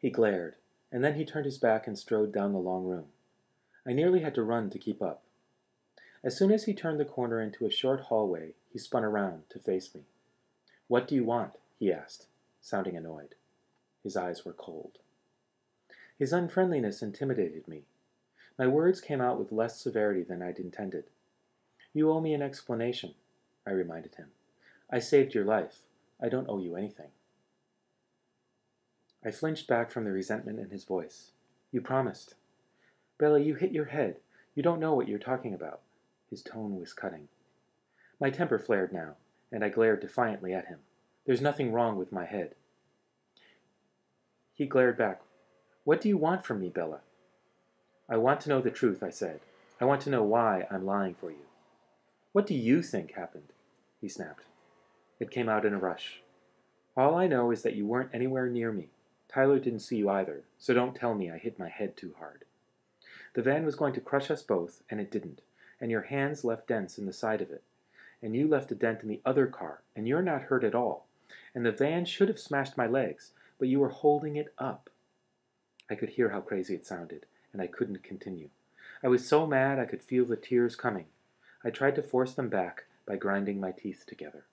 He glared, and then he turned his back and strode down the long room. I nearly had to run to keep up. As soon as he turned the corner into a short hallway, he spun around to face me. "What do you want?" he asked, sounding annoyed. His eyes were cold. His unfriendliness intimidated me. My words came out with less severity than I'd intended. "You owe me an explanation," I reminded him. "I saved your life. I don't owe you anything." I flinched back from the resentment in his voice. "You promised." "Bella, you hit your head. You don't know what you're talking about." His tone was cutting. My temper flared now, and I glared defiantly at him. "There's nothing wrong with my head." He glared back. "What do you want from me, Bella?" "I want to know the truth," I said. "I want to know why I'm lying for you." "What do you think happened?" he snapped. It came out in a rush. "All I know is that you weren't anywhere near me. Tyler didn't see you either, so don't tell me I hit my head too hard. The van was going to crush us both, and it didn't, and your hands left dents in the side of it, and you left a dent in the other car, and you're not hurt at all, and the van should have smashed my legs, but you were holding it up." I could hear how crazy it sounded, and I couldn't continue. I was so mad I could feel the tears coming. I tried to force them back by grinding my teeth together.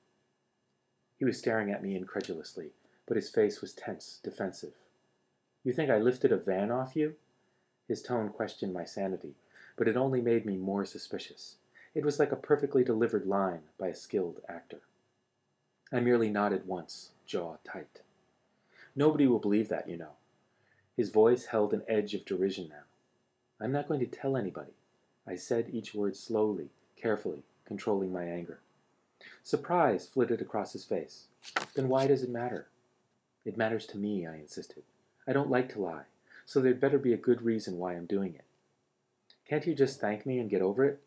He was staring at me incredulously, but his face was tense, defensive. "You think I lifted a van off you?" His tone questioned my sanity, but it only made me more suspicious. It was like a perfectly delivered line by a skilled actor. I merely nodded once, jaw tight. "Nobody will believe that, you know." His voice held an edge of derision now. "I'm not going to tell anybody." I said each word slowly, carefully, controlling my anger. Surprise flitted across his face. "Then why does it matter?" "It matters to me," I insisted. "I don't like to lie, so there'd better be a good reason why I'm doing it." "Can't you just thank me and get over it?"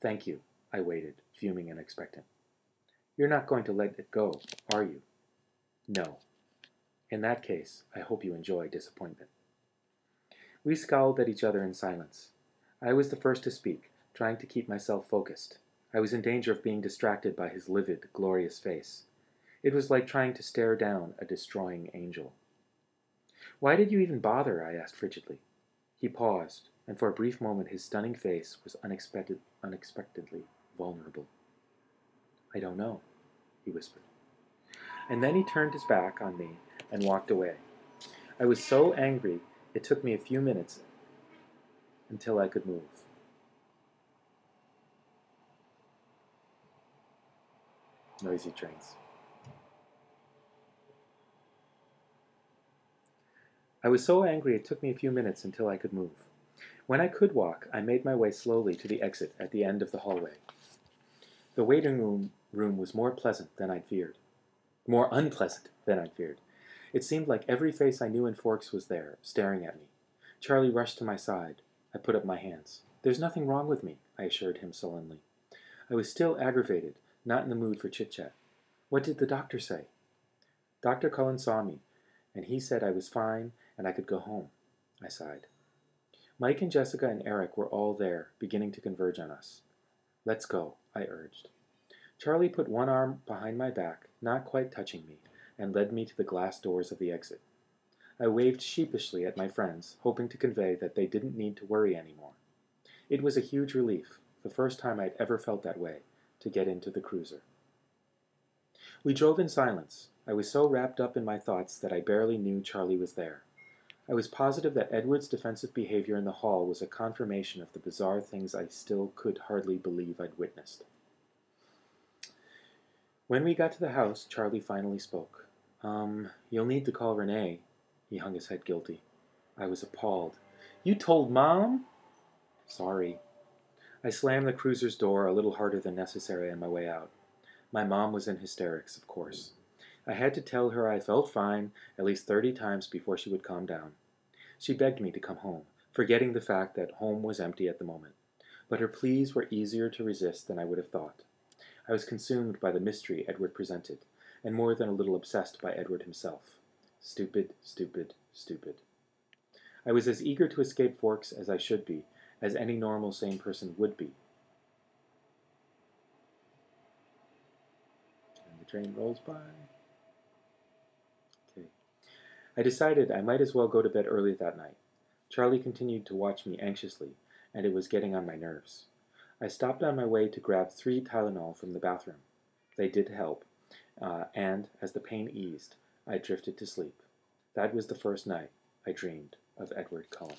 "Thank you." I waited, fuming and expectant. "You're not going to let it go, are you?" "No." "In that case, I hope you enjoy disappointment." We scowled at each other in silence. I was the first to speak, trying to keep myself focused. I was in danger of being distracted by his livid, glorious face. It was like trying to stare down a destroying angel. "Why did you even bother?" I asked frigidly. He paused, and for a brief moment his stunning face was unexpectedly vulnerable. "I don't know," he whispered. And then he turned his back on me and walked away. I was so angry it took me a few minutes until I could move. Noisy trains. I was so angry it took me a few minutes until I could move. When I could walk, I made my way slowly to the exit at the end of the hallway. The waiting room was more pleasant than I'd feared. More unpleasant than I'd feared. It seemed like every face I knew in Forks was there, staring at me. Charlie rushed to my side. I put up my hands. "There's nothing wrong with me," I assured him sullenly. I was still aggravated, not in the mood for chit-chat. "What did the doctor say?" "Dr. Cullen saw me, and he said I was fine and I could go home." I sighed. Mike and Jessica and Eric were all there, beginning to converge on us. "Let's go," I urged. Charlie put one arm behind my back, not quite touching me, and led me to the glass doors of the exit. I waved sheepishly at my friends, hoping to convey that they didn't need to worry anymore. It was a huge relief, the first time I'd ever felt that way, to get into the cruiser. We drove in silence. I was so wrapped up in my thoughts that I barely knew Charlie was there. I was positive that Edward's defensive behavior in the hall was a confirmation of the bizarre things I still could hardly believe I'd witnessed. When we got to the house, Charlie finally spoke. You'll need to call Renee." He hung his head guilty. I was appalled. "You told Mom?" "Sorry." I slammed the cruiser's door a little harder than necessary on my way out. My mom was in hysterics, of course. I had to tell her I felt fine at least 30 times before she would calm down. She begged me to come home, forgetting the fact that home was empty at the moment. But her pleas were easier to resist than I would have thought. I was consumed by the mystery Edward presented, and more than a little obsessed by Edward himself. Stupid, stupid, stupid. I was as eager to escape Forks as I should be, as any normal, sane person would be. And the train rolls by. Okay. I decided I might as well go to bed early that night. Charlie continued to watch me anxiously, and it was getting on my nerves. I stopped on my way to grab 3 Tylenol from the bathroom. They did help, and as the pain eased, I drifted to sleep. That was the first night I dreamed of Edward Cullen.